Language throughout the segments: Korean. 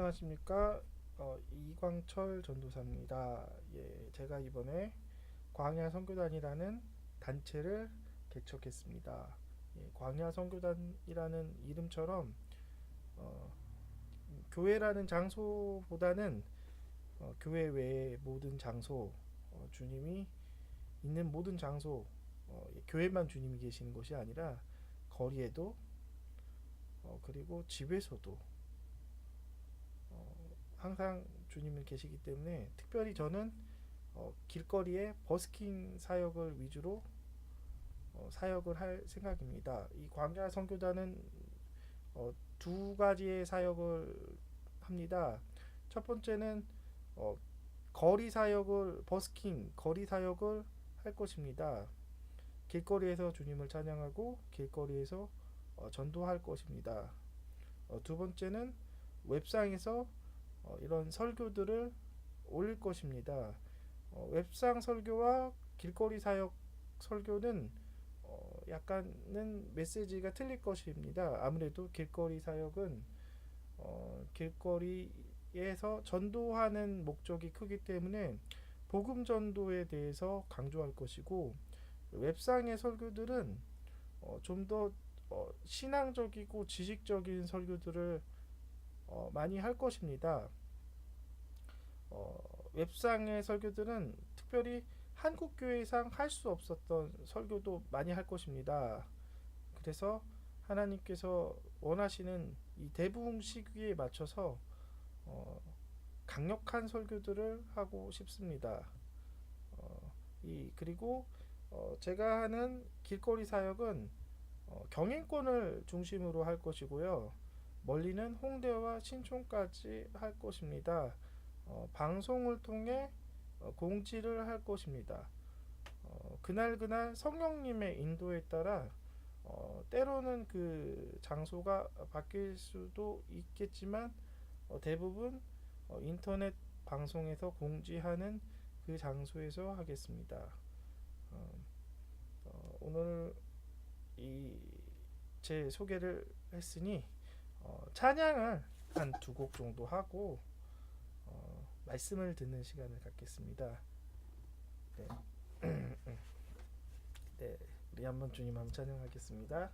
안녕하십니까. 이광철 전도사입니다. 제가 이번에 광야 선교단이라는 단체를 개척했습니다. 광야 선교단이라는 이름처럼 어, 교회라는 장소보다는 교회 외의 모든 장소, 주님이 있는 모든 장소, 교회만 주님이 계시는 것이 아니라 거리에도 그리고 집에서도 항상 주님은 계시기 때문에 특별히 저는 길거리에 버스킹 사역을 위주로 사역을 할 생각입니다. 이 광야 선교단은 두 가지의 사역을 합니다. 첫 번째는 어, 거리 사역을 버스킹 거리 사역을 할 것입니다. 길거리에서 주님을 찬양하고 길거리에서 전도할 것입니다. 두 번째는 웹상에서 이런 설교들을 올릴 것입니다. 웹상 설교와 길거리 사역 설교는 약간은 메시지가 틀릴 것입니다. 아무래도 길거리 사역은 길거리에서 전도하는 목적이 크기 때문에 복음 전도에 대해서 강조할 것이고, 웹상의 설교들은 좀 더 신앙적이고 지식적인 설교들을 많이 할 것입니다. 웹상의 설교들은 특별히 한국 교회상 할 수 없었던 설교도 많이 할 것입니다. 그래서 하나님께서 원하시는 이 대부흥 시기에 맞춰서 강력한 설교들을 하고 싶습니다. 그리고 제가 하는 길거리 사역은 경인권을 중심으로 할 것이고요. 멀리는 홍대와 신촌까지 할 것입니다. 방송을 통해 공지를 할 것입니다. 그날 성령님의 인도에 따라 때로는 그 장소가 바뀔 수도 있겠지만 대부분 인터넷 방송에서 공지하는 그 장소에서 하겠습니다. 오늘 제 소개를 했으니 찬양을 한 두 곡 정도 하고 말씀을 듣는 시간을 갖겠습니다. 네. 네, 우리 한번 주님 한번 찬양하겠습니다.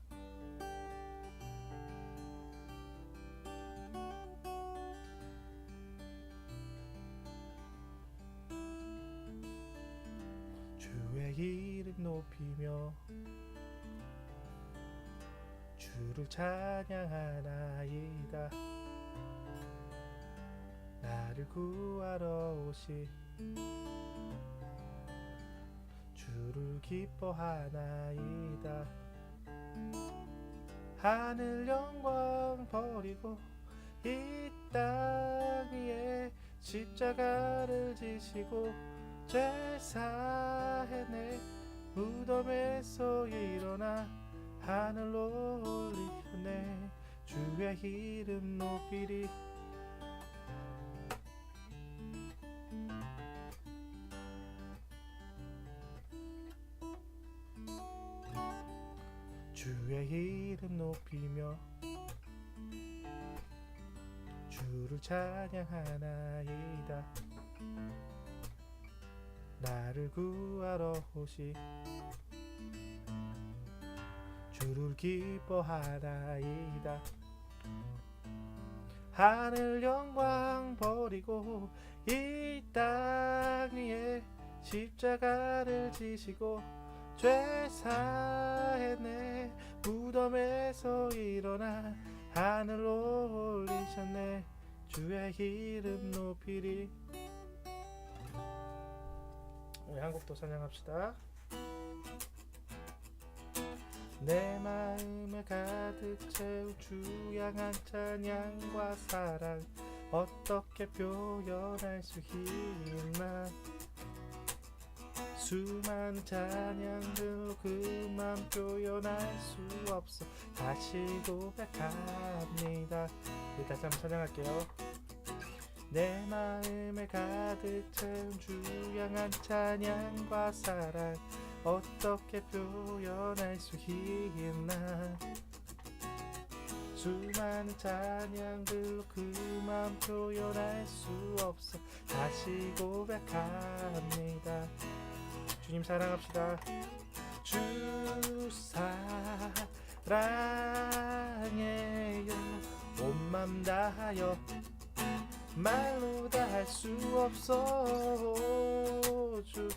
주의 이름 높이며 주를 찬양하나이다. 나를 구하러 오신 주를 기뻐하나이다. 하늘 영광 버리고 이 땅 위에 십자가를 지시고 죄 사해내 무덤에서 일어나 하늘로 올리셨네. 주의 이름 높이리. 주의 이름 높이며 주를 찬양하나이다. 나를 구하러 오시 주를 기뻐하나이다. 하늘 영광 버리고 이 땅 위에 십자가를 지시고 죄 사해내 무덤에서 일어나 하늘로 올리셨네. 주의 이름 높이리. 우리 한 곡 더 찬양합시다. 내 마음에 가득 채운 주 향한 찬양과 사랑 어떻게 표현할 수 있나. 수많은 찬양들로 그만 표현할 수 없어 다시 고백합니다. 다시 한번 찬양할게요. 내 마음에 가득 채운 주 향한 찬양과 사랑 어떻게 표현할 수 있나. 수많은 찬양들로 그 마음 표현할 수 없어 다시 고백합니다. 주님 사랑합시다. 주 사랑해요. 온 맘 다하여 말로 다 할 수 없어. 주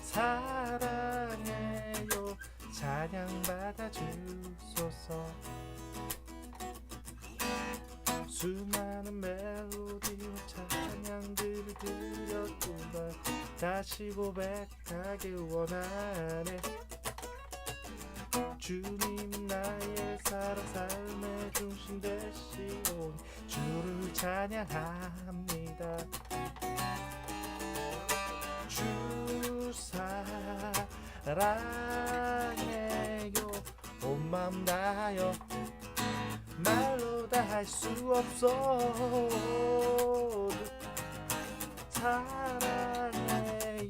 사랑해요. 찬양 받아 주소서. 수많은 멜로디와 찬양들을 드렸구나. 다시 고백하길 원하네. 주님 나의 사랑 삶의 중심 되시오니 주를 찬양합니다. 주 사랑해요. 온 마음 다하여 말로 다 할 수 없어. 사랑해요.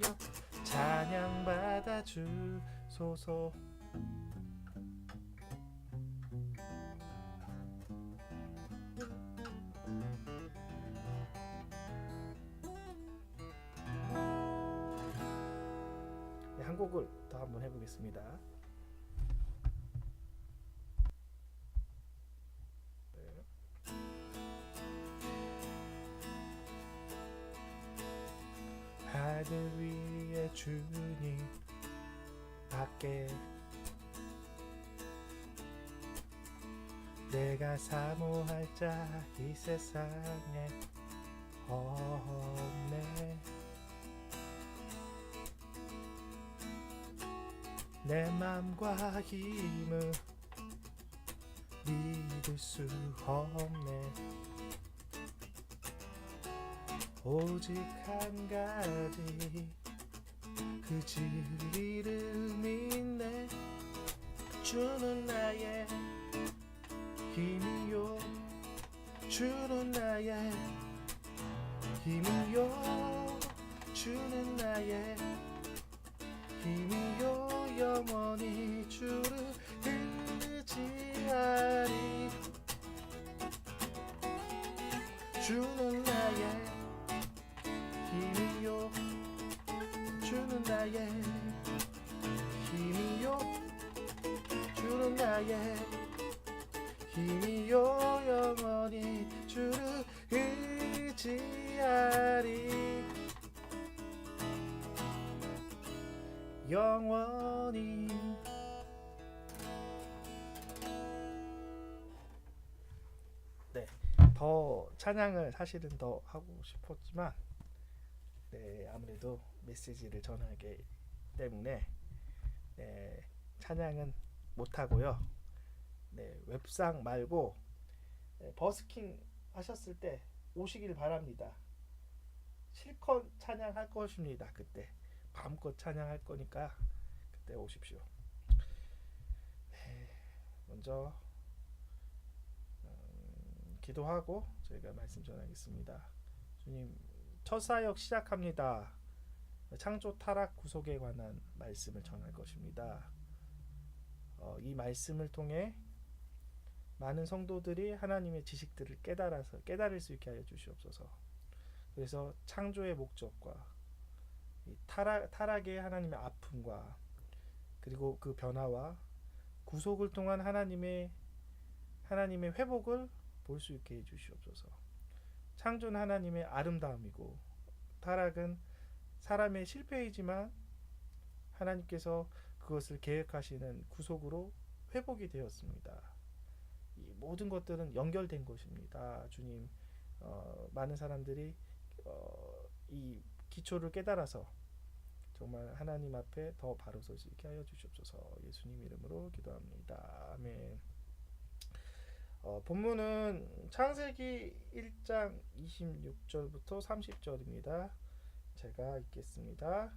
찬양 받아 주소서. 네, 한 곡을 더 한번 해보겠습니다. 하늘 위에 주님 밖에 내가 사모할 자 이 세상에 없네. 내 맘과 힘을 믿을 수 없네. 오직 한 가지 그 진리를 믿네. 주는 나의 힘이요. 주는 나의 힘이요. 주는 나의 힘이요. 영원히 주를 의지하리. 주는 나의 힘이요. 주는 나의 힘이요. 주는 나의 힘이요. 영원히 주를 의지하리. 영원히. 네, 더 찬양을 사실은 더 하고 싶었지만 네, 아무래도 메시지를 전하기 때문에 네, 찬양은 못하고요. 네, 웹상 말고 네, 버스킹 하셨을 때 오시길 바랍니다. 실컷 찬양할 것입니다. 그때 마음껏 찬양할 거니까 그때 오십시오. 네, 먼저 기도하고 저희가 말씀 전하겠습니다. 주님, 첫 사역 시작합니다. 창조 타락 구속에 관한 말씀을 전할 것입니다. 이 말씀을 통해 많은 성도들이 하나님의 지식들을 깨달을 수 있게 하여 주시옵소서. 그래서 창조의 목적과 이 타락의 하나님의 아픔과 그리고 그 변화와 구속을 통한 하나님의 회복을 볼 수 있게 해 주시옵소서. 창조는 하나님의 아름다움이고 타락은 사람의 실패이지만 하나님께서 그것을 계획하시는 구속으로 회복이 되었습니다. 이 모든 것들은 연결된 것입니다. 주님, 많은 사람들이 이 기초를 깨달아서 정말 하나님 앞에 더 바로 설 수 있게 하여 주시옵소서. 예수님 이름으로 기도합니다. 아멘. 본문은 창세기 1장 26절부터 30절입니다. 제가 읽겠습니다.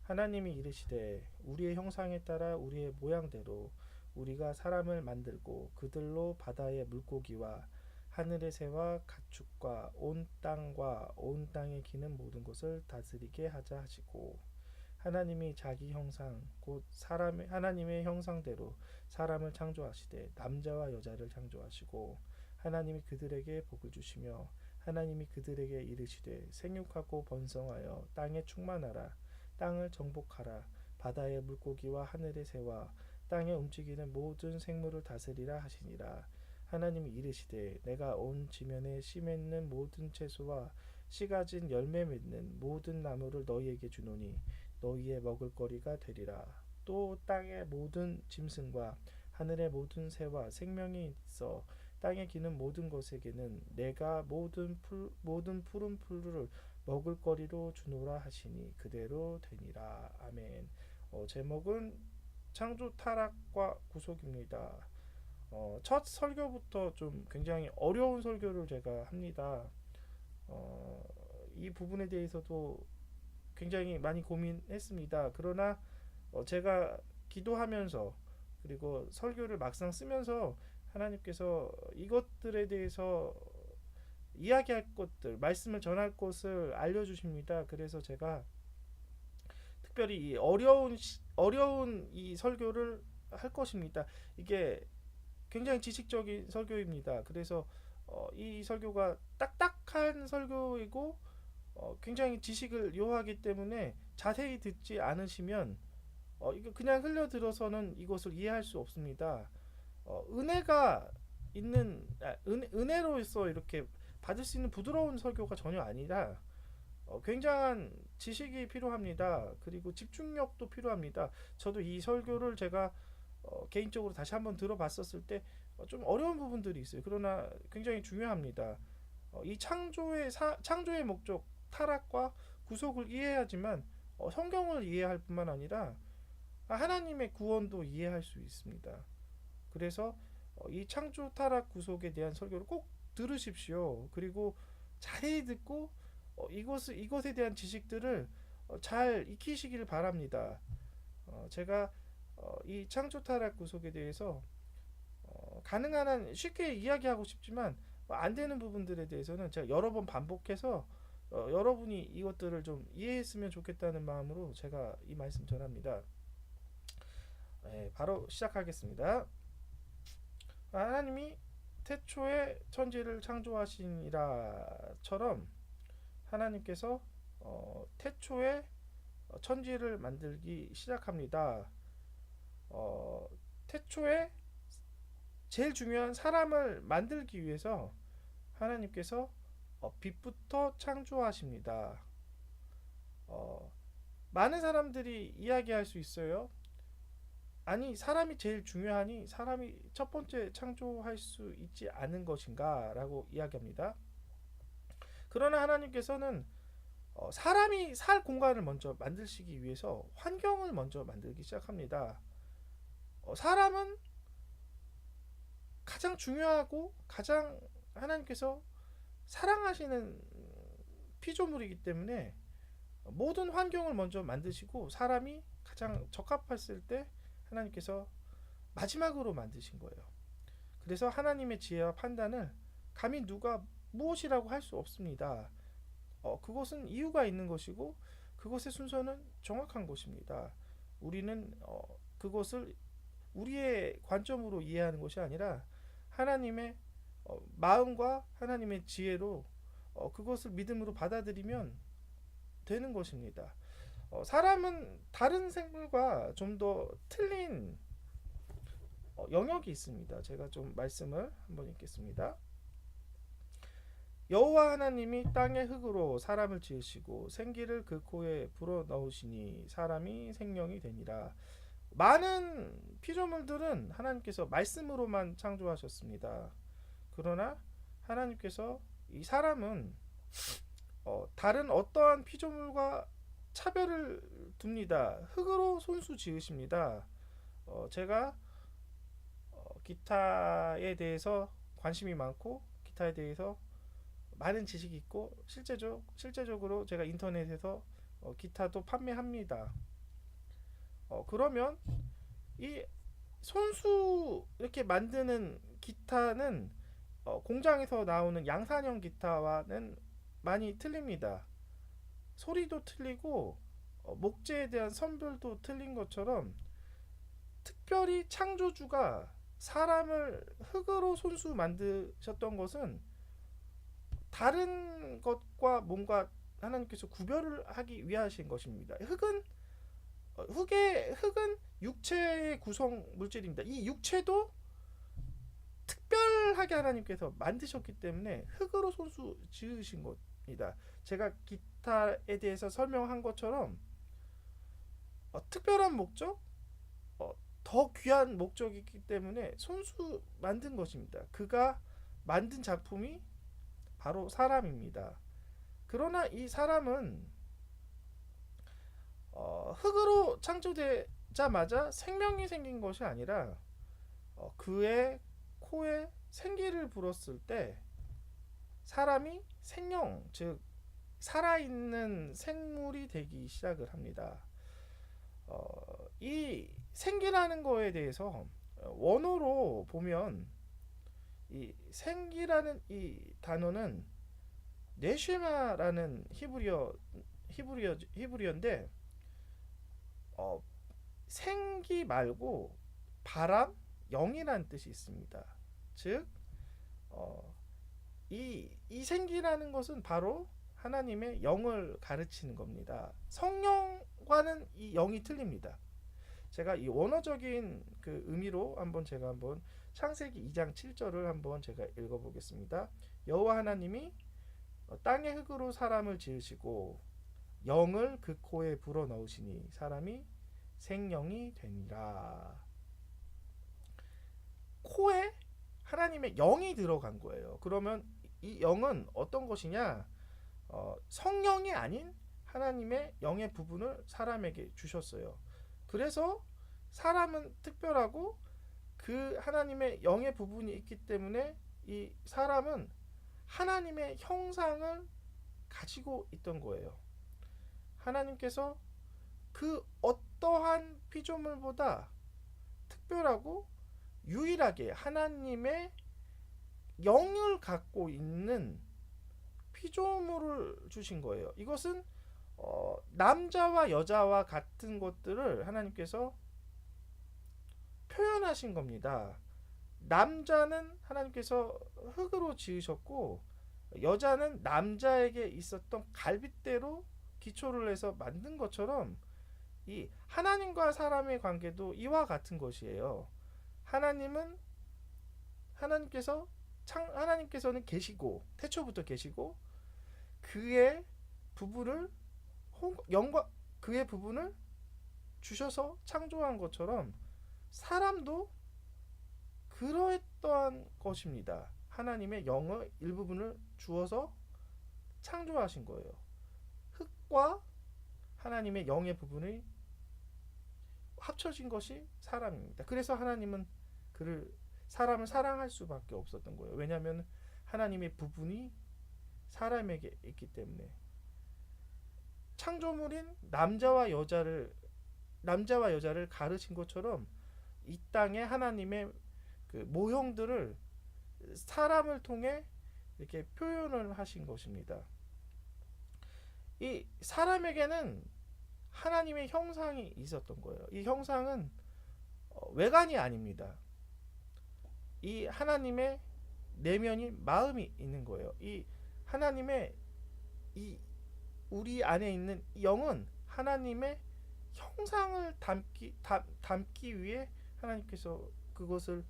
하나님이 이르시되 우리의 형상에 따라 우리의 모양대로 우리가 사람을 만들고 그들로 바다의 물고기와 하늘의 새와 가축과 온 땅과 온 땅에 기는 모든 것을 다스리게 하자 하시고 하나님이 자기 형상 곧 사람의 하나님의 형상대로 사람을 창조하시되 남자와 여자를 창조하시고 하나님이 그들에게 복을 주시며 하나님이 그들에게 이르시되 생육하고 번성하여 땅에 충만하라 땅을 정복하라 바다의 물고기와 하늘의 새와 땅에 움직이는 모든 생물을 다스리라 하시니라. 하나님이 이르시되 내가 온 지면에 씨 맺는 모든 채소와 씨 가진 열매 맺는 모든 나무를 너희에게 주노니 너희의 먹을거리가 되리라. 또 땅의 모든 짐승과 하늘의 모든 새와 생명이 있어 땅에 기는 모든 것에게는 내가 모든 푸른 풀을 먹을거리로 주노라 하시니 그대로 되니라. 아멘. 제목은 창조 타락과 구속입니다. 첫 설교부터 좀 굉장히 어려운 설교를 제가 합니다. 이 부분에 대해서도 굉장히 많이 고민했습니다. 그러나 제가 기도하면서 그리고 설교를 막상 쓰면서 하나님께서 이것들에 대해서 이야기할 것들, 말씀을 전할 것을 알려주십니다. 그래서 제가 특별히 이 어려운 이 설교를 할 것입니다. 이게 굉장히 지식적인 설교입니다. 그래서 이 설교가 딱딱한 설교이고 굉장히 지식을 요하기 때문에 자세히 듣지 않으시면 이거 그냥 흘려들어서는 이것을 이해할 수 없습니다. 은혜가 있는 은혜로서 이렇게 받을 수 있는 부드러운 설교가 전혀 아니라 굉장한 지식이 필요합니다. 그리고 집중력도 필요합니다. 저도 이 설교를 제가 개인적으로 다시 한번 들어봤었을 때 좀 어려운 부분들이 있어요. 그러나 굉장히 중요합니다. 이 창조의 목적 타락과 구속을 이해하지만 성경을 이해할 뿐만 아니라 하나님의 구원도 이해할 수 있습니다. 그래서 이 창조 타락 구속에 대한 설교를 꼭 들으십시오. 그리고 자세히 듣고 이것에 대한 지식들을 잘 익히시길 바랍니다. 제가 이 창조 타락 구속에 대해서 가능한 한 쉽게 이야기하고 싶지만 안 되는 부분들에 대해서는 제가 여러 번 반복해서 여러분이 이것들을 좀 이해했으면 좋겠다는 마음으로 제가 이 말씀 전합니다. 네, 바로 시작하겠습니다. 하나님이 태초에 천지를 창조하시니라처럼 하나님께서 태초에 천지를 만들기 시작합니다. 태초에 제일 중요한 사람을 만들기 위해서 하나님께서 빛부터 창조하십니다. 많은 사람들이 이야기할 수 있어요. 아니 사람이 제일 중요하니 사람이 첫 번째 창조할 수 있지 않은 것인가 라고 이야기합니다. 그러나 하나님께서는 사람이 살 공간을 먼저 만드시기 위해서 환경을 먼저 만들기 시작합니다. 사람은 가장 중요하고 가장 하나님께서 사랑하시는 피조물이기 때문에 모든 환경을 먼저 만드시고 사람이 가장 적합했을 때 하나님께서 마지막으로 만드신 거예요. 그래서 하나님의 지혜와 판단을 감히 누가 무엇이라고 할 수 없습니다. 그것은 이유가 있는 것이고 그것의 순서는 정확한 것입니다. 우리는 그것을 우리의 관점으로 이해하는 것이 아니라 하나님의 마음과 하나님의 지혜로 그것을 믿음으로 받아들이면 되는 것입니다. 사람은 다른 생물과 좀 더 틀린 영역이 있습니다. 제가 좀 말씀을 한번 읽겠습니다. 여호와 하나님이 땅의 흙으로 사람을 지으시고 생기를 그 코에 불어 넣으시니 사람이 생명이 되니라. 많은 피조물들은 하나님께서 말씀으로만 창조하셨습니다. 그러나 하나님께서 이 사람은 다른 어떠한 피조물과 차별을 둡니다. 흙으로 손수 지으십니다. 제가 기타에 대해서 관심이 많고 기타에 대해서 많은 지식이 있고 실제적으로 제가 인터넷에서 기타도 판매합니다. 그러면 이 손수 이렇게 만드는 기타는 공장에서 나오는 양산형 기타와는 많이 틀립니다. 소리도 틀리고 목재에 대한 선별도 틀린 것처럼 특별히 창조주가 사람을 흙으로 손수 만드셨던 것은 다른 것과 뭔가 하나님께서 구별을 하기 위하신 것입니다. 흙은 육체의 구성 물질입니다. 이 육체도 특별하게 하나님께서 만드셨기 때문에 흙으로 손수 지으신 겁니다. 제가 기타에 대해서 설명한 것처럼 특별한 목적, 더 귀한 목적이기 때문에 손수 만든 것입니다. 그가 만든 작품이 바로 사람입니다. 그러나 이 사람은 흙으로 창조되자마자 생명이 생긴 것이 아니라 그의 코에 생기를 불었을 때 사람이 생명, 즉 살아있는 생물이 되기 시작을 합니다. 이 생기라는 거에 대해서 원어로 보면 이 생기라는 이 단어는 네쉐마라는 히브리어인데 생기 말고 바람, 영이라는 뜻이 있습니다. 즉, 이 생기라는 것은 바로 하나님의 영을 가르치는 겁니다. 성령과는 이 영이 틀립니다. 제가 이 원어적인 그 의미로 제가 한번 창세기 2장 7절을 한번 제가 읽어보겠습니다. 여호와 하나님이 땅의 흙으로 사람을 지으시고 영을 그 코에 불어 넣으시니 사람이 생명이 되니라. 코에 하나님의 영이 들어간 거예요. 그러면 이 영은 어떤 것이냐? 성령이 아닌 하나님의 영의 부분을 사람에게 주셨어요. 그래서 사람은 특별하고 그 하나님의 영의 부분이 있기 때문에 이 사람은 하나님의 형상을 가지고 있던 거예요. 하나님께서 그 어떠한 피조물보다 특별하고 유일하게 하나님의 영을 갖고 있는 피조물을 주신 거예요. 이것은 남자와 여자와 같은 것들을 하나님께서 표현하신 겁니다. 남자는 하나님께서 흙으로 지으셨고 여자는 남자에게 있었던 갈빗대로 기초를 해서 만든 것처럼 이 하나님과 사람의 관계도 이와 같은 것이에요. 하나님께서는 계시고 태초부터 계시고 그의 부분을 주셔서 창조한 것처럼 사람도 그러했던 것입니다. 하나님의 영의 일부분을 주어서 창조하신 거예요. 흙과 하나님의 영의 부분이 합쳐진 것이 사람입니다. 그래서 하나님은 사람을 사랑할 수밖에 없었던 거예요. 왜냐하면 하나님의 부분이 사람에게 있기 때문에. 창조물인 남자와 여자를 가르친 것처럼 이 땅에 하나님의 그 모형들을 사람을 통해 이렇게 표현을 하신 것입니다. 이 사람에게는 하나님의 형상이 있었던 거예요. 이 형상은 외관이 아닙니다. 이 하나님의 내면이 마음이 있는 거예요. 이 하나님의 우리 안에 있는 영은 하나님의 형상을 담기 위해 하나님께서 그것을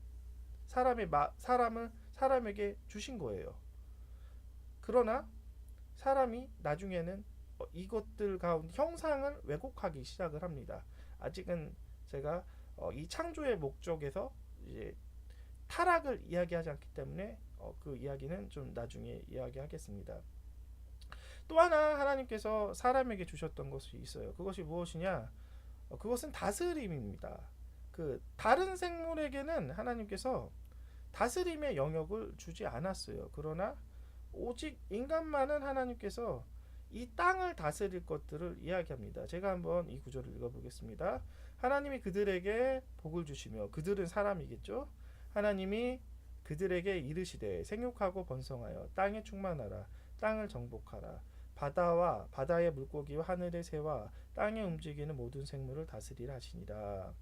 사람에게 주신 거예요. 그러나 사람이 나중에는 이것들 가운데 형상을 왜곡하기 시작을 합니다. 아직은 제가 이 창조의 목적에서 이제 타락을 이야기하지 않기 때문에 그 이야기는 좀 나중에 이야기하겠습니다. 또 하나 하나님께서 사람에게 주셨던 것이 있어요. 그것이 무엇이냐? 그것은 다스림입니다. 그 다른 생물에게는 하나님께서 다스림의 영역을 주지 않았어요. 그러나 오직 인간만은 하나님께서 이 땅을 다스릴 것들을 이야기합니다. 제가 한번 이 구절을 읽어보겠습니다. 하나님이 그들에게 복을 주시며, 그들은 사람이겠죠. 하나님이 그들에게 이르시되 생육하고 번성하여 땅에 충만하라, 땅을 정복하라. 바다와 바다의 물고기와 하늘의 새와 땅에 움직이는 모든 생물을 다스리라 하시니라.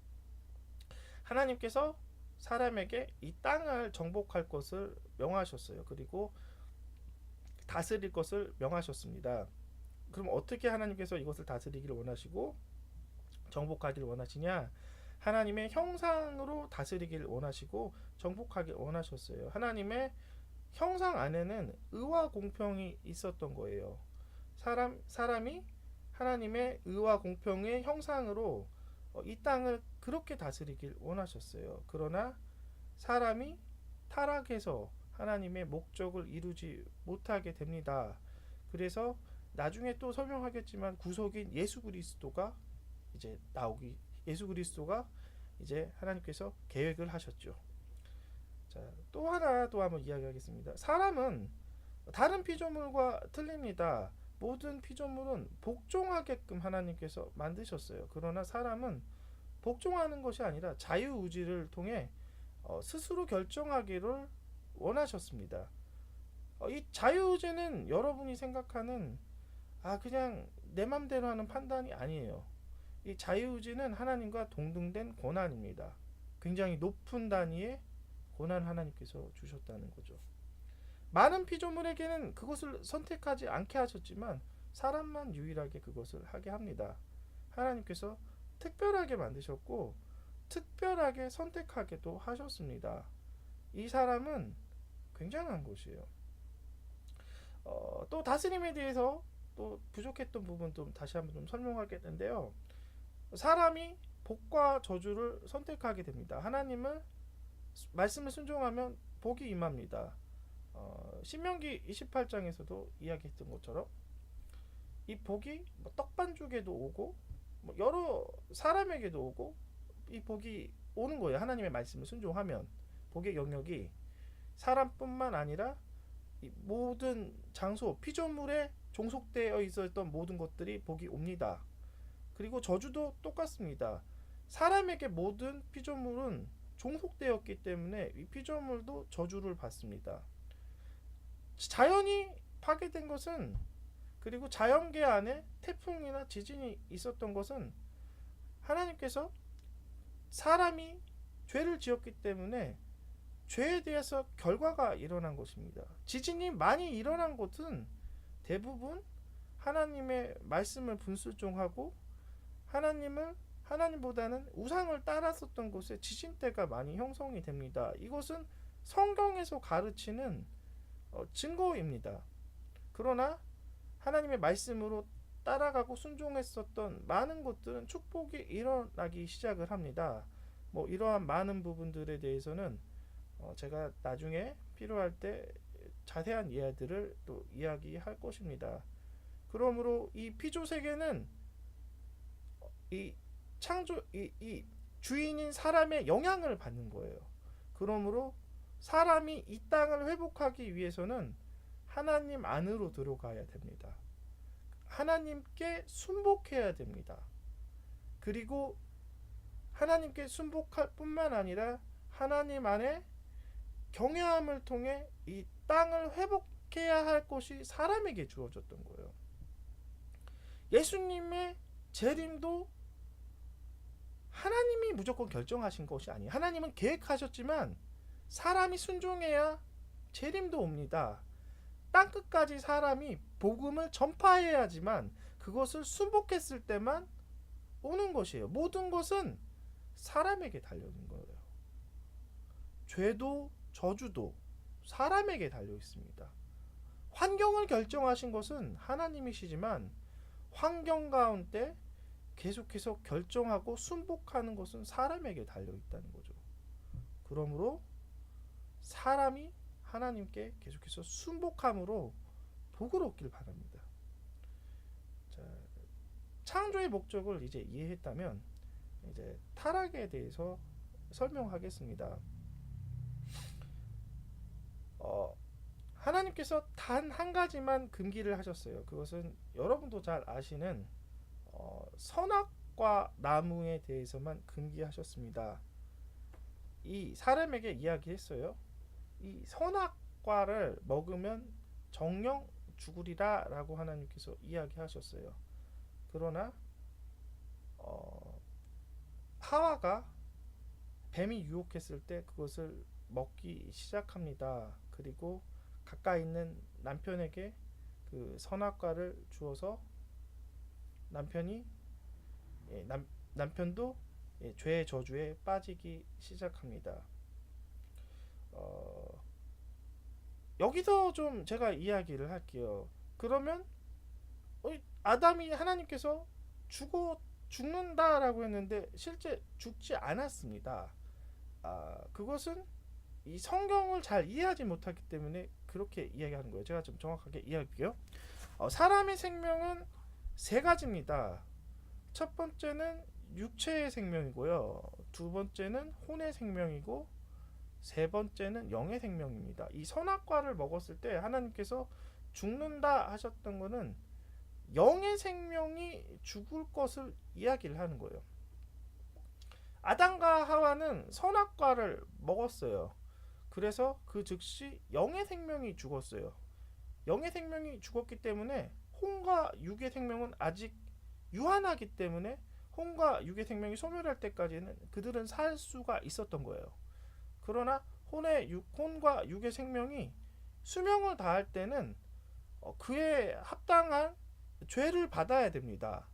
하나님께서 사람에게 이 땅을 정복할 것을 명하셨어요. 그리고 다스릴 것을 명하셨습니다. 그럼 어떻게 하나님께서 이것을 다스리기를 원하시고 정복하기를 원하시냐? 하나님의 형상으로 다스리기를 원하시고 정복하기를 원하셨어요. 하나님의 형상 안에는 의와 공평이 있었던 거예요. 사람이 하나님의 의와 공평의 형상으로 이 땅을 그렇게 다스리길 원하셨어요. 그러나 사람이 타락해서 하나님의 목적을 이루지 못하게 됩니다. 그래서 나중에 또 설명하겠지만 구속인 예수 그리스도가 이제 예수 그리스도가 이제 하나님께서 계획을 하셨죠. 자, 또 하나 또 한번 이야기하겠습니다. 사람은 다른 피조물과 틀립니다. 모든 피조물은 복종하게끔 하나님께서 만드셨어요. 그러나 사람은 복종하는 것이 아니라 자유의지를 통해 스스로 결정하기를 원하셨습니다. 이 자유의지는 여러분이 생각하는 그냥 내 맘대로 하는 판단이 아니에요. 이 자유의지는 하나님과 동등된 권한입니다. 굉장히 높은 단위의 권한을 하나님께서 주셨다는 거죠. 많은 피조물에게는 그것을 선택하지 않게 하셨지만 사람만 유일하게 그것을 하게 합니다. 하나님께서 특별하게 만드셨고 특별하게 선택하게도 하셨습니다. 이 사람은 굉장한 것이에요. 또 다스림에 대해서 또 부족했던 부분 좀 다시 한번 좀 설명하겠는데요. 사람이 복과 저주를 선택하게 됩니다. 하나님을 말씀을 순종하면 복이 임합니다. 신명기 28장에서도 이야기했던 것처럼 이 복이 떡반죽에도 오고 여러 사람에게도 오고 이 복이 오는 거예요. 하나님의 말씀을 순종하면 복의 영역이 사람뿐만 아니라 이 모든 장소 피조물에 종속되어 있었던 모든 것들이 복이 옵니다. 그리고 저주도 똑같습니다. 사람에게 모든 피조물은 종속되었기 때문에 이 피조물도 저주를 받습니다. 자연이 파괴된 것은 그리고 자연계 안에 태풍이나 지진이 있었던 것은 하나님께서 사람이 죄를 지었기 때문에 죄에 대해서 결과가 일어난 것입니다. 지진이 많이 일어난 곳은 대부분 하나님의 말씀을 불순종하고 하나님보다는 우상을 따랐었던 곳에 지진대가 많이 형성이 됩니다. 이것은 성경에서 가르치는 증거입니다. 그러나 하나님의 말씀으로 따라가고 순종했었던 많은 곳들은 축복이 일어나기 시작을 합니다. 이러한 많은 부분들에 대해서는 제가 나중에 필요할 때 자세한 이야기들을 또 이야기할 것입니다. 그러므로 이 피조 세계는 이 주인인 사람의 영향을 받는 거예요. 그러므로 사람이 이 땅을 회복하기 위해서는 하나님 안으로 들어가야 됩니다. 하나님께 순복해야 됩니다. 그리고 하나님께 순복할 뿐만 아니라 하나님 안에 경외함을 통해 이 땅을 회복해야 할 것이 사람에게 주어졌던 거예요. 예수님의 재림도 하나님이 무조건 결정하신 것이 아니에요. 하나님은 계획하셨지만 사람이 순종해야 재림도 옵니다. 땅끝까지 사람이 복음을 전파해야지만 그것을 순복했을 때만 오는 것이에요. 모든 것은 사람에게 달려있는 거예요. 죄도 저주도 사람에게 달려 있습니다. 환경을 결정하신 것은 하나님이시지만 환경 가운데 계속해서 결정하고 순복하는 것은 사람에게 달려 있다는 거죠. 그러므로 사람이 하나님께 계속해서 순복함으로 복을 얻길 바랍니다. 자, 창조의 목적을 이제 이해했다면 이제 타락에 대해서 설명하겠습니다. 하나님께서 단 한 가지만 금기를 하셨어요. 그것은 여러분도 잘 아시는 선악과 나무에 대해서만 금기하셨습니다. 이 사람에게 이야기했어요. 이 선악과를 먹으면 정령 죽으리라 라고 하나님께서 이야기하셨어요. 그러나 하와가 뱀이 유혹했을 때 그것을 먹기 시작합니다. 그리고 가까이 있는 남편에게 그 선악과를 주어서 남편이 남편도 죄의 저주에 빠지기 시작합니다. 여기서 좀 제가 이야기를 할게요. 그러면 아담이 하나님께서 죽는다라고 했는데 실제 죽지 않았습니다. 그것은 이 성경을 잘 이해하지 못하기 때문에 그렇게 이야기하는 거예요. 제가 좀 정확하게 이야기할게요. 사람의 생명은 세 가지입니다. 첫 번째는 육체의 생명이고요. 두 번째는 혼의 생명이고 세 번째는 영의 생명입니다. 이 선악과를 먹었을 때 하나님께서 죽는다 하셨던 것은 영의 생명이 죽을 것을 이야기를 하는 거예요. 아담과 하와는 선악과를 먹었어요. 그래서 그 즉시 영의 생명이 죽었어요. 영의 생명이 죽었기 때문에 혼과 육의 생명은 아직 유한하기 때문에 혼과 육의 생명이 소멸할 때까지는 그들은 살 수가 있었던 거예요. 그러나 혼과 육의 생명이 수명을 다할 때는 그에 합당한 죄를 받아야 됩니다.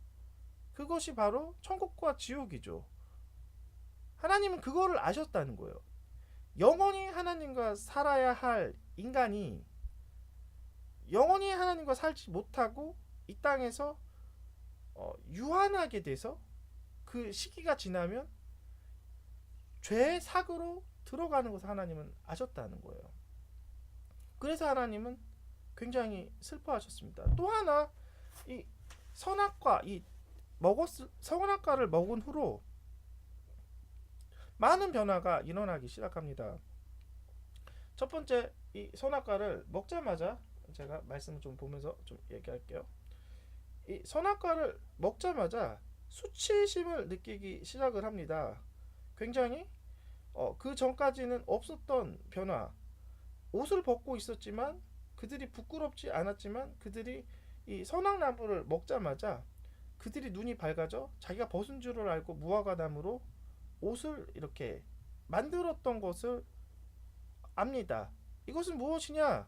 그것이 바로 천국과 지옥이죠. 하나님은 그거를 아셨다는 거예요. 영원히 하나님과 살아야 할 인간이 영원히 하나님과 살지 못하고 이 땅에서 유한하게 돼서 그 시기가 지나면 죄의 삭으로 들어가는 것을 하나님은 아셨다는 거예요. 그래서 하나님은 굉장히 슬퍼하셨습니다. 또 하나 이 선악과를 먹은 후로 많은 변화가 일어나기 시작합니다. 첫 번째, 이 선악과를 먹자마자 제가 말씀을 좀 보면서 좀 얘기할게요. 이 선악과를 먹자마자 수치심을 느끼기 시작을 합니다. 굉장히 그 전까지는 없었던 변화. 옷을 벗고 있었지만 그들이 부끄럽지 않았지만 그들이 이 선악나무를 먹자마자 그들이 눈이 밝아져 자기가 벗은 줄을 알고 무화과나무로 옷을 이렇게 만들었던 것을 압니다. 이것은 무엇이냐?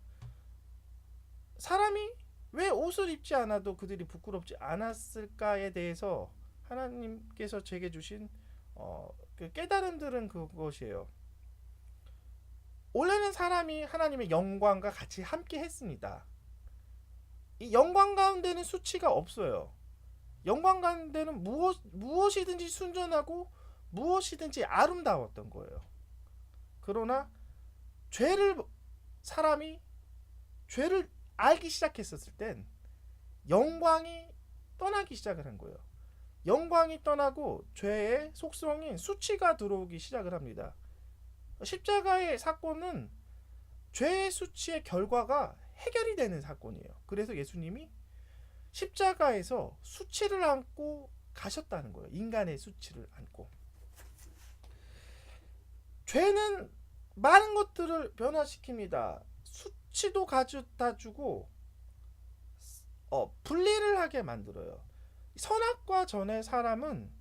사람이 왜 옷을 입지 않아도 그들이 부끄럽지 않았을까에 대해서 하나님께서 제게 주신 그 깨달음들은 그것이에요. 원래는 사람이 하나님의 영광과 같이 함께 했습니다. 이 영광 가운데는 수치가 없어요. 영광 가운데는 무엇이든지 순전하고 무엇이든지 아름다웠던 거예요. 그러나 사람이 죄를 알기 시작했었을 땐 영광이 떠나기 시작을 한 거예요. 영광이 떠나고 죄의 속성인 수치가 들어오기 시작을 합니다. 십자가의 사건은 죄의 수치의 결과가 해결이 되는 사건이에요. 그래서 예수님이 십자가에서 수치를 안고 가셨다는 거예요. 인간의 수치를 안고. 죄는 많은 것들을 변화시킵니다. 수치도 가져다 주고 분리를 하게 만들어요. 선악과 전에 사람은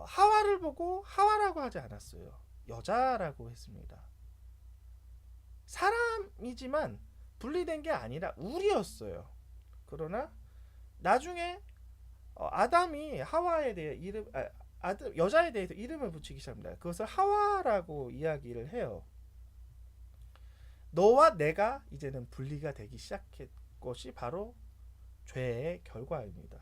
하와를 보고 하와라고 하지 않았어요. 여자라고 했습니다. 사람이지만 분리된 게 아니라 우리였어요. 그러나 나중에 아담이 하와에 대해 여자에 대해서 이름을 붙이기 시작합니다. 그것을 하와라고 이야기를 해요. 너와 내가 이제는 분리가 되기 시작한 것이 바로 죄의 결과입니다.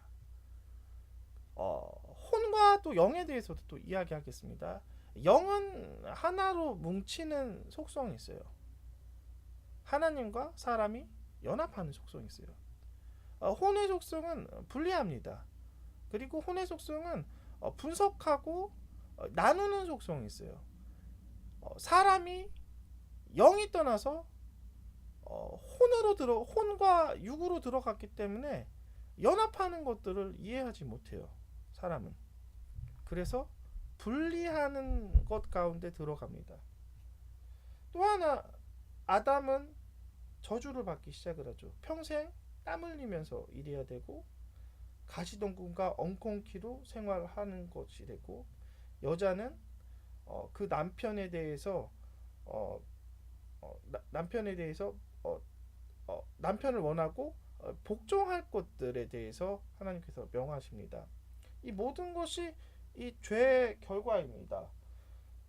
혼과 또 영에 대해서도 또 이야기하겠습니다. 영은 하나로 뭉치는 속성이 있어요. 하나님과 사람이 연합하는 속성이 있어요. 혼의 속성은 분리합니다. 그리고 혼의 속성은 분석하고 나누는 속성이 있어요. 사람이 영이 떠나서 혼과 육으로 들어갔기 때문에 연합하는 것들을 이해하지 못해요. 사람은. 그래서 분리하는 것 가운데 들어갑니다. 또 하나, 아담은 저주를 받기 시작을 하죠. 평생 땀 흘리면서 일해야 되고 가시덤불과 엉겅퀴로 생활하는 것이 되고, 여자는 그 남편에 대해서 어, 남편에 대해서 어, 남편을 원하고 복종할 것들에 대해서 하나님께서 명하십니다. 이 모든 것이 이 죄의 결과입니다.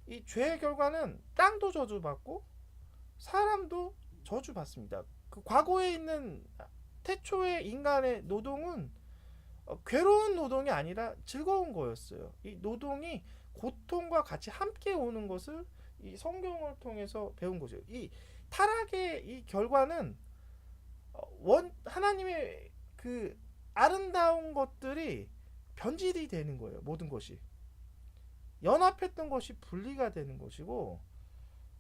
이 죄의 결과는 땅도 저주받고 사람도 저주받습니다. 그 과거에 있는 태초의 인간의 노동은 괴로운 노동이 아니라 즐거운 거였어요. 이 노동이 고통과 같이 함께 오는 것을 이 성경을 통해서 배운 거죠. 이 타락의 이 결과는 하나님의 그 아름다운 것들이 변질이 되는 거예요. 모든 것이 연합했던 것이 분리가 되는 것이고,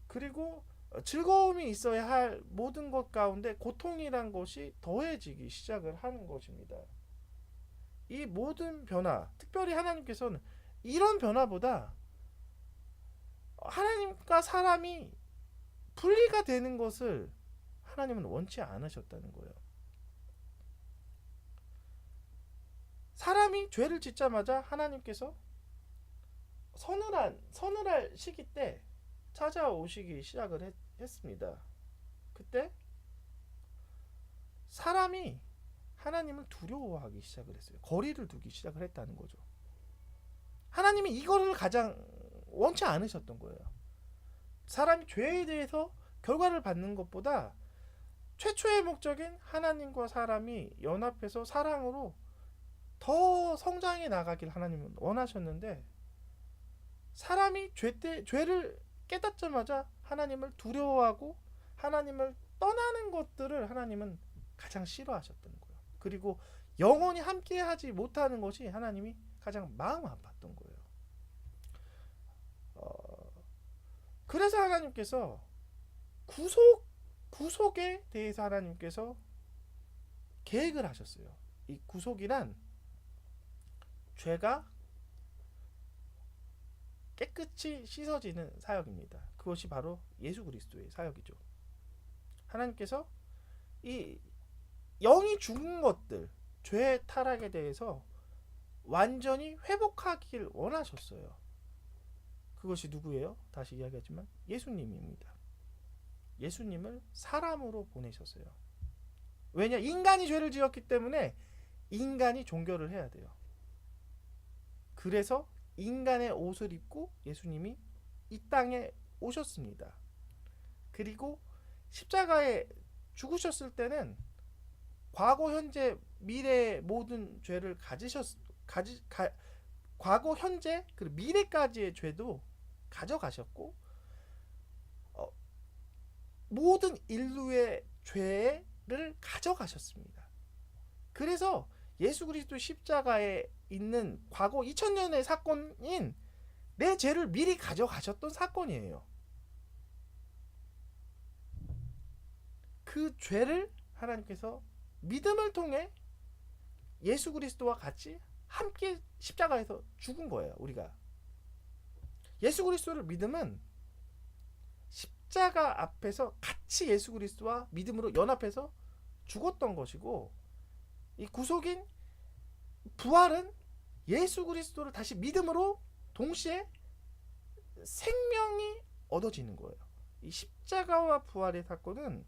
그리고 즐거움이 있어야 할 모든 것 가운데 고통이란 것이 더해지기 시작을 하는 것입니다. 이 모든 변화, 특별히 하나님께서는 이런 변화보다 하나님과 사람이 분리가 되는 것을 하나님은 원치 않으셨다는 거예요. 사람이 죄를 짓자마자 하나님께서 서늘할 시기 때 찾아오시기 시작을 했습니다. 그때 사람이 하나님을 두려워하기 시작을 했어요. 거리를 두기 시작을 했다는 거죠. 하나님이 이거를 가장 원치 않으셨던 거예요. 사람이 죄에 대해서 결과를 받는 것보다 최초의 목적인 하나님과 사람이 연합해서 사랑으로 더 성장해 나가길 하나님은 원하셨는데, 사람이 죄를 깨닫자마자 하나님을 두려워하고 하나님을 떠나는 것들을 하나님은 가장 싫어하셨던 거예요. 그리고 영원히 함께하지 못하는 것이 하나님이 가장 마음 아팠던 거예요. 그래서 하나님께서 구속에 대해서 하나님께서 계획을 하셨어요. 이 구속이란 죄가 깨끗이 씻어지는 사역입니다. 그것이 바로 예수 그리스도의 사역이죠. 하나님께서 이 영이 죽은 것들, 죄의 타락에 대해서 완전히 회복하길 원하셨어요. 그것이 누구예요? 다시 이야기하지만 예수님입니다. 예수님을 사람으로 보내셨어요. 왜냐? 인간이 죄를 지었기 때문에 인간이 종교를 해야 돼요. 그래서 인간의 옷을 입고 예수님이 이 땅에 오셨습니다. 그리고 십자가에 죽으셨을 때는 과거, 현재, 미래의 모든 죄를 과거, 현재, 그리고 미래까지의 죄도 가져가셨고, 모든 인류의 죄를 가져가셨습니다. 그래서 예수 그리스도 십자가에 있는 과거 2000년의 사건인 내 죄를 미리 가져가셨던 사건이에요. 그 죄를 하나님께서 믿음을 통해 예수 그리스도와 같이 함께 십자가에서 죽은 거예요. 우리가 예수 그리스도를 믿으면 십자가 앞에서 같이 예수 그리스도와 믿음으로 연합해서 죽었던 것이고, 이 구속인 부활은 예수 그리스도를 다시 믿음으로 동시에 생명이 얻어지는 거예요. 이 십자가와 부활의 사건은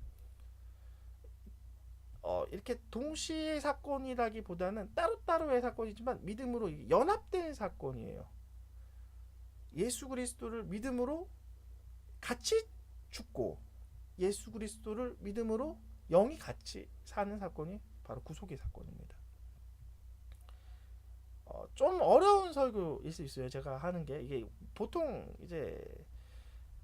이렇게 동시의 사건이라기보다는 따로따로의 사건이지만 믿음으로 연합된 사건이에요. 예수 그리스도를 믿음으로 같이 죽고 예수 그리스도를 믿음으로 영이 같이 사는 사건이 바로 구속의 사건입니다. 좀 어려운 설교일 수 있어요. 제가 하는 게 이게 보통 이제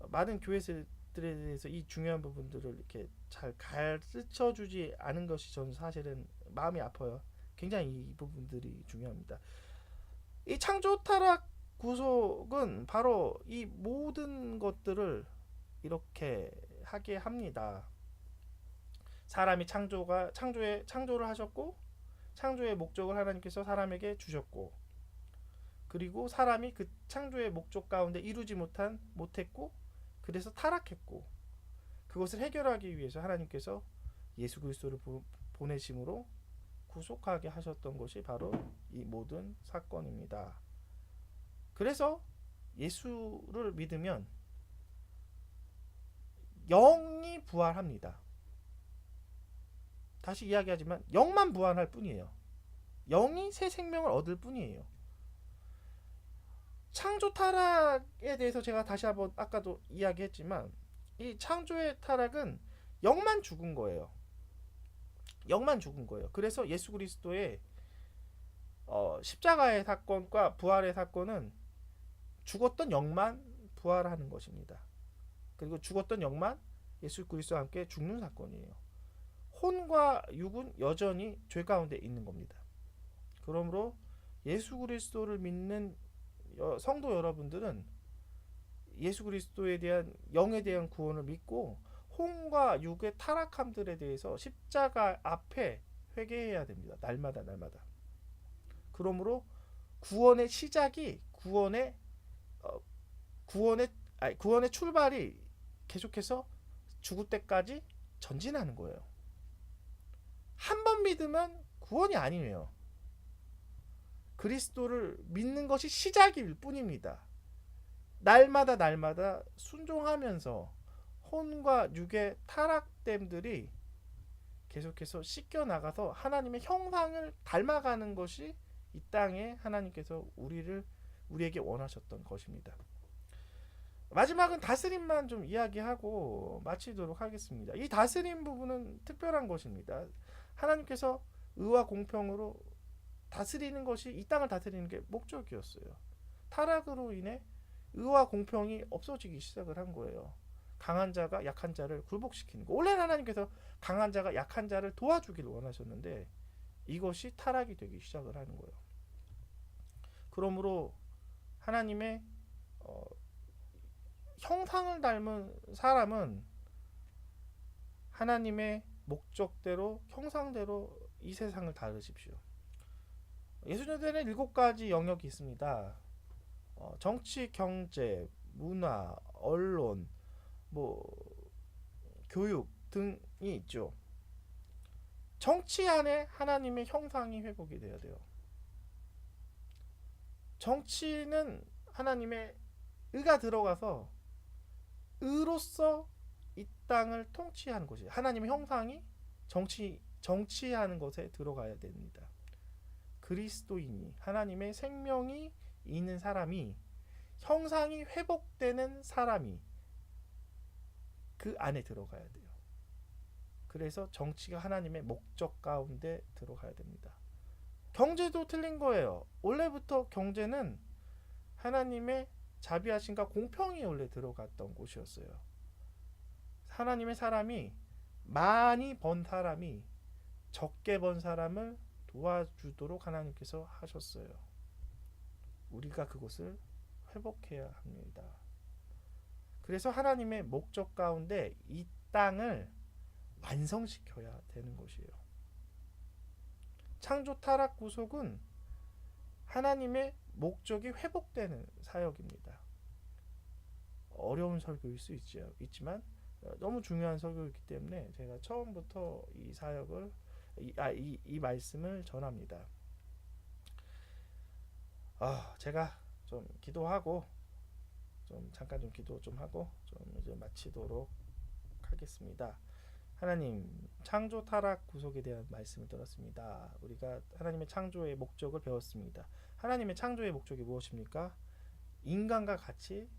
많은 교회들에 대해서 이 중요한 부분들을 이렇게 잘 가르쳐 주지 않은 것이 저는 사실은 마음이 아파요. 굉장히 이 부분들이 중요합니다. 이 창조 타락 구속은 바로 이 모든 것들을 이렇게 하게 합니다. 사람이 창조를 하셨고, 창조의 목적을 하나님께서 사람에게 주셨고, 그리고 사람이 그 창조의 목적 가운데 이루지 못했고, 그래서 타락했고, 그것을 해결하기 위해서 하나님께서 예수 그리스도를 보내심으로 구속하게 하셨던 것이 바로 이 모든 사건입니다. 그래서 예수를 믿으면 영이 부활합니다. 다시 이야기하지만 영만 부활할 뿐이에요. 영이 새 생명을 얻을 뿐이에요. 창조 타락에 대해서 제가 다시 한번 아까도 이야기했지만 이 창조의 타락은 영만 죽은 거예요. 영만 죽은 거예요. 그래서 예수 그리스도의 십자가의 사건과 부활의 사건은 죽었던 영만 부활하는 것입니다. 그리고 죽었던 영만 예수 그리스도와 함께 죽는 사건이에요. 혼과 육은 여전히 죄 가운데 있는 겁니다. 그러므로 예수 그리스도를 믿는 성도 여러분들은 예수 그리스도에 대한 영에 대한 구원을 믿고 혼과 육의 타락함들에 대해서 십자가 앞에 회개해야 됩니다. 날마다. 그러므로 구원의 시작이 구원의 출발이 계속해서 죽을 때까지 전진하는 거예요. 한 번 믿으면 구원이 아니에요. 그리스도를 믿는 것이 시작일 뿐입니다. 날마다 순종하면서 혼과 육의 타락됨들이 계속해서 씻겨나가서 하나님의 형상을 닮아가는 것이 이 땅에 하나님께서 우리에게 원하셨던 것입니다. 마지막은 다스림만 좀 이야기하고 마치도록 하겠습니다. 이 다스림 부분은 특별한 것입니다. 하나님께서 의와 공평으로 다스리는 것이 이 땅을 다스리는 게 목적이었어요. 타락으로 인해 의와 공평이 없어지기 시작을 한 거예요. 강한 자가 약한 자를 굴복시키는 거. 원래는 하나님께서 강한 자가 약한 자를 도와주기를 원하셨는데 이것이 타락이 되기 시작을 하는 거예요. 그러므로 하나님의 형상을 닮은 사람은 하나님의 목적대로 형상대로 이 세상을 다루십시오. 예수님에는 7가지 영역이 있습니다. 정치, 경제, 문화, 언론, 교육 등이 있죠. 정치 안에 하나님의 형상이 회복이 돼야 돼요. 정치는 하나님의 의가 들어가서 의로서 이 땅을 통치하는 것이에요. 하나님의 형상이 정치하는 것에 들어가야 됩니다. 그리스도인이 하나님의 생명이 있는 사람이 형상이 회복되는 사람이 그 안에 들어가야 돼요. 그래서 정치가 하나님의 목적 가운데 들어가야 됩니다. 경제도 틀린 거예요. 원래부터 경제는 하나님의 자비하심과 공평이 원래 들어갔던 곳이었어요. 하나님의 사람이 많이 번 사람이 적게 번 사람을 도와주도록 하나님께서 하셨어요. 우리가 그것을 회복해야 합니다. 그래서 하나님의 목적 가운데 이 땅을 완성시켜야 되는 것이에요. 창조 타락 구속은 하나님의 목적이 회복되는 사역입니다. 어려운 설교일 수 있지만 너무 중요한 설교이기 때문에 제가 처음부터 이 사역을 이 말씀을 전합니다. 제가 좀 기도하고 잠깐 기도 좀 하고 이제 마치도록 하겠습니다. 하나님, 창조 타락 구속에 대한 말씀을 들었습니다. 우리가 하나님의 창조의 목적을 배웠습니다. 하나님의 창조의 목적이 무엇입니까? 인간과 같이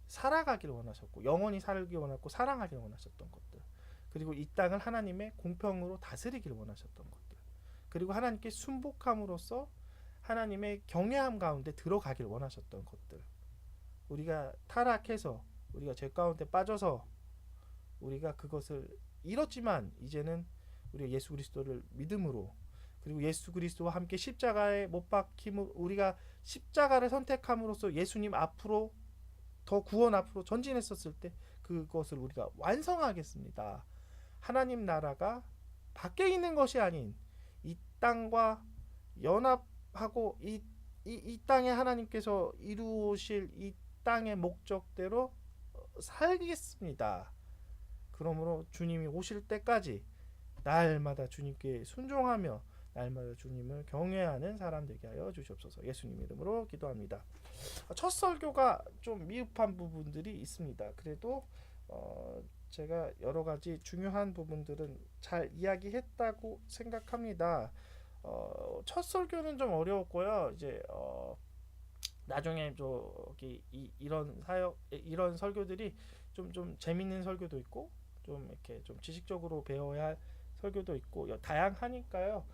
살아가기를 원하셨고 영원히 살기 원하고 사랑하기를 원하셨던 것들, 그리고 이 땅을 하나님의 공평으로 다스리기를 원하셨던 것들, 그리고 하나님께 순복함으로써 하나님의 경외함 가운데 들어가기를 원하셨던 것들, 우리가 타락해서 우리가 죄 가운데 빠져서 우리가 그것을 잃었지만 이제는 우리가 예수 그리스도를 믿음으로, 그리고 예수 그리스도와 함께 십자가에 못 박힘으로 우리가 십자가를 선택함으로써 예수님 앞으로 더 구원 앞으로 전진했었을 때 그것을 우리가 완성하겠습니다. 하나님 나라가 밖에 있는 것이 아닌 이 땅과 연합하고 이 땅에 하나님께서 이루실 이 땅의 목적대로 살겠습니다. 그러므로 주님이 오실 때까지 날마다 주님께 순종하며 날마다 주님을 경외하는 사람 되게 하여 주시옵소서. 예수님 이름으로 기도합니다. 첫 설교가 좀 미흡한 부분들이 있습니다. 그래도 제가 여러 가지 중요한 부분들은 잘 이야기했다고 생각합니다. 첫 설교는 좀 어려웠고요. 이제 나중에 저기 이런 사역 이런 설교들이 좀 재밌는 설교도 있고 좀 이렇게 좀 지식적으로 배워야 할 설교도 있고 다양하니까요.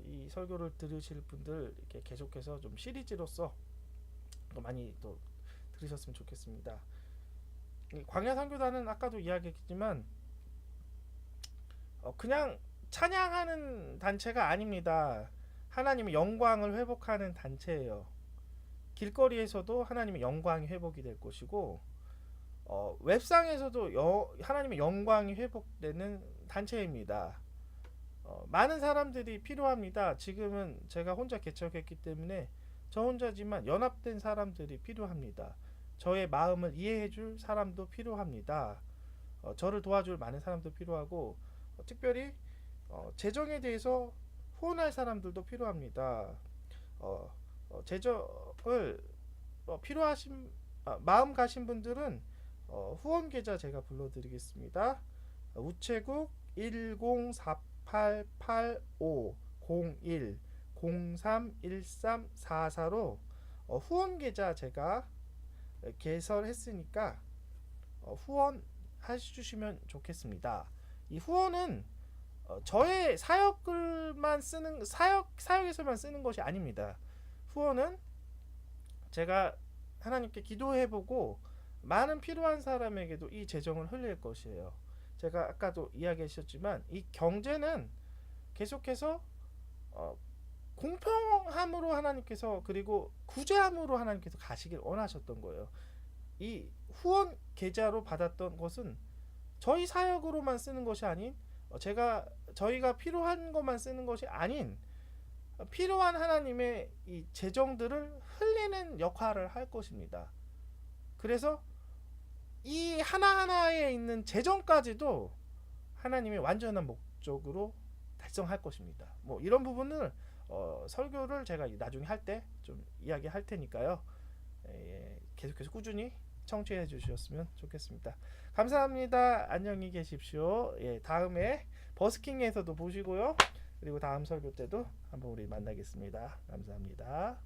이 설교를 들으실 분들 이렇게 계속해서 좀 시리즈로서 또 많이 또 들으셨으면 좋겠습니다. 광야 선교단은 아까도 이야기했지만 그냥 찬양하는 단체가 아닙니다. 하나님의 영광을 회복하는 단체예요. 길거리에서도 하나님의 영광이 회복이 될 것이고 웹상에서도 하나님의 영광이 회복되는 단체입니다. 많은 사람들이 필요합니다. 지금은 제가 혼자 개척했기 때문에 저 혼자지만 연합된 사람들이 필요합니다. 저의 마음을 이해해 줄 사람도 필요합니다. 저를 도와줄 많은 사람도 필요하고 특별히 재정에 대해서 후원할 사람들도 필요합니다. 재정을 필요하신 마음 가신 분들은 후원 계좌 제가 불러드리겠습니다. 우체국 10488501031344로 후원 계좌 제가 개설했으니까 후원해 주시면 좋겠습니다. 이 후원은 저의 사역에서만 쓰는 것이 아닙니다. 후원은 제가 하나님께 기도해보고 많은 필요한 사람에게도 이 재정을 흘릴 것이에요. 제가 아까도 이야기하셨지만 이 경제는 계속해서 공평함으로 하나님께서 그리고 구제함으로 하나님께서 가시길 원하셨던 거예요. 이 후원 계좌로 받았던 것은 저희 사역으로만 쓰는 것이 아닌 저희가 필요한 것만 쓰는 것이 아닌 필요한 하나님의 이 재정들을 흘리는 역할을 할 것입니다. 그래서 이 하나하나에 있는 재정까지도 하나님의 완전한 목적으로 달성할 것입니다. 뭐 이런 부분을 설교를 제가 나중에 할 때 좀 이야기할 테니까요. 계속해서 꾸준히 청취해 주셨으면 좋겠습니다. 감사합니다. 안녕히 계십시오. 다음에 버스킹에서도 보시고요. 그리고 다음 설교 때도 한번 우리 만나겠습니다. 감사합니다.